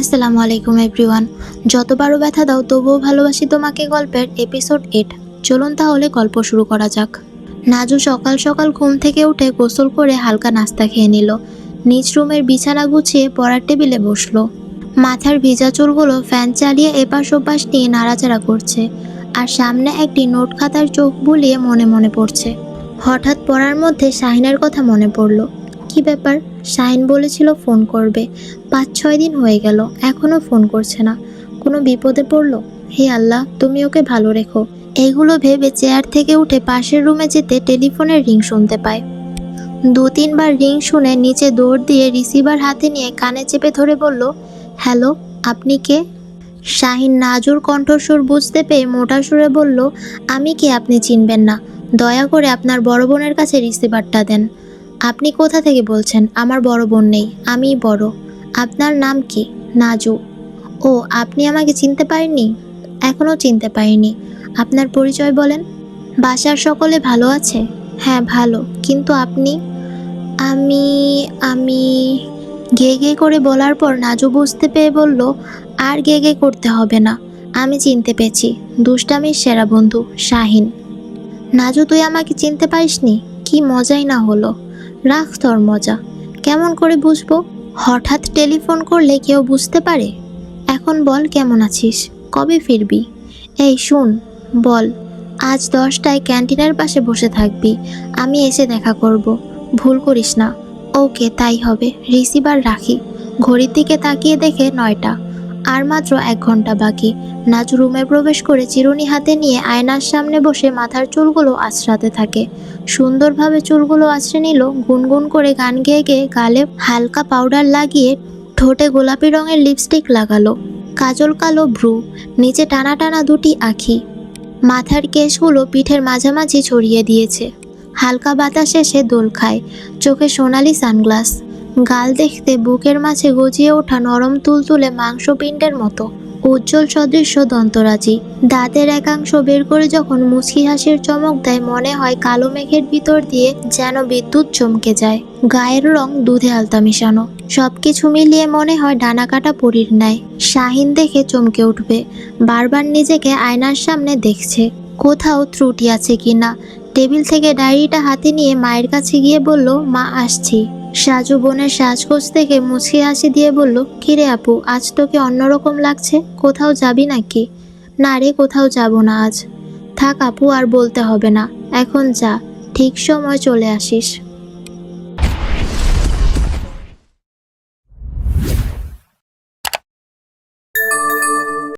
আসসালামু আলাইকুম এভরিওয়ান। যতবারও ব্যথা দাও তবুও ভালোবাসি তোমাকে গল্পের এপিসোড 8। চলুন তাহলে গল্প শুরু করা যাক। নাজু সকাল সকাল ঘুম থেকে উঠে গোসল করে হালকা নাস্তা খেয়ে নিল। নিজ রুমের বিছানা গুছিয়ে পড়ার টেবিলে বসলো। মাথার ভিজা চুলগুলো ফ্যান চালিয়ে এপাশ ওপাশ নিয়ে নাড়াচাড়া করছে, আর সামনে একটি নোট খাতার চোখ বুলিয়ে মনে মনে পড়ছে। হঠাৎ পড়ার মধ্যে শাহিনের কথা মনে পড়ল। কি ব্যাপার? শাহিন বলেছিল ফোন করবে, 5-6 দিন হয়ে গেল, এখনো ফোন করছে না। কোনো বিপদে পড়লো? হে আল্লাহ, তুমি ওকে ভালো রেখো। এইগুলো ভেবে চেয়ার থেকে উঠে পাশের রুমে যেতে টেলিফোনের রিং শুনতে পায়। 2-3 বার রিং শুনে নিচে দৌড় দিয়ে রিসিভার হাতে নিয়ে কানে চেপে ধরে বলল, হ্যালো, আপনি কে? শাহিন নাজুর কণ্ঠস্বর বুঝতে পেয়ে মোটা সুরে বলল, আমি কে আপনি চিনবেন না, দয়া করে আপনার বড় বোনের কাছে রিসিভারটা দেন। আপনি কোথা থেকে বলছেন? আমার বড় বোন নেই, আমিই বড়। আপনার নাম কি? নাজু। ও, আপনি আমাকে চিনতে পারেননি? এখনও চিনতে পারিনি। আপনার পরিচয় বলেন। বাসার সকলে ভালো আছে? হ্যাঁ ভালো, কিন্তু আপনি? আমি আমি গেগে করে বলার পর নাজু বুঝতে পেরে বলল, আর গেগে করতে হবে না, আমি চিনতে পেরেছি। দুষ্টামির সেরা বন্ধু শাহিন। নাজু, তুই আমাকে চিনতে পারিসনি? কি মজাই না হলো। রাখ তোর মজা। কেমন করে বুঝবো? হঠাৎ টেলিফোন করলে কেউ বুঝতে পারে? এখন বল, কেমন আছিস? কবে ফিরবি? এই শুন, বল। আজ 10টায় ক্যান্টিনের পাশে বসে থাকবি, আমি এসে দেখা করব। ভুল করিস না। ওকে, তাই হবে। রিসিভার রাখি। ঘড়ির দিকে তাকিয়ে দেখে 9টা। আর মাত্র 1 ঘন্টা বাকি। নাজু রুমে প্রবেশ করে চিরুনি হাতে নিয়ে আয়নার সামনে বসে মাথার চুলগুলো আঁচড়াতে থাকে। সুন্দরভাবে চুলগুলো আঁচড়ে নিল, গুনগুন করে গান গেয়ে গেয়ে গালে হালকা পাউডার লাগিয়ে ঠোঁটে গোলাপি রঙের লিপস্টিক লাগালো। কাজল কালো ভ্রু, নিচে টানা টানা 2টি আঁখি। মাথার কেশগুলো পিঠের মাঝামাঝি ছড়িয়ে দিয়েছে। হালকা বাতাসে সে দোল খায়। চোখে সোনালি সানগ্লাস। গাল দেখতে বুকের মাঝে গজিয়ে ওঠা নরম তুলতুলে মাংসপিণ্ডের মতো। উজ্জ্বল সদৃশ্য দন্তরাজি। দাঁতের একাংশ বের করে যখন মুচকি হাসির চমক দেয়, মনে হয় কালো মেঘের ভিতর দিয়ে যেন বিদ্যুৎ চমকে যায়। গায়ের রং দুধে আলতা মিশানো। সবকিছু মিলিয়ে মনে হয় ডানা কাটা পরীর ন্যায়। শাহিন দেখে চমকে উঠবে। বারবার নিজেকে আয়নার সামনে দেখছে, কোথাও ত্রুটি আছে কিনা। টেবিল থেকে ডায়েরিটা হাতে নিয়ে মায়ের কাছে গিয়ে বলল, মা আসছি। সাজু বোনের সাজগোজ থেকে মুচকি হাসি দিয়ে বলল, কিরে আপু, আজ তোকে অন্যরকম লাগছে, কোথাও যাবি নাকি? না রে, কোথাও যাব না আজ। থাক আপু, আর বলতে হবে না, এখন যা, ঠিক সময় চলে আসিস।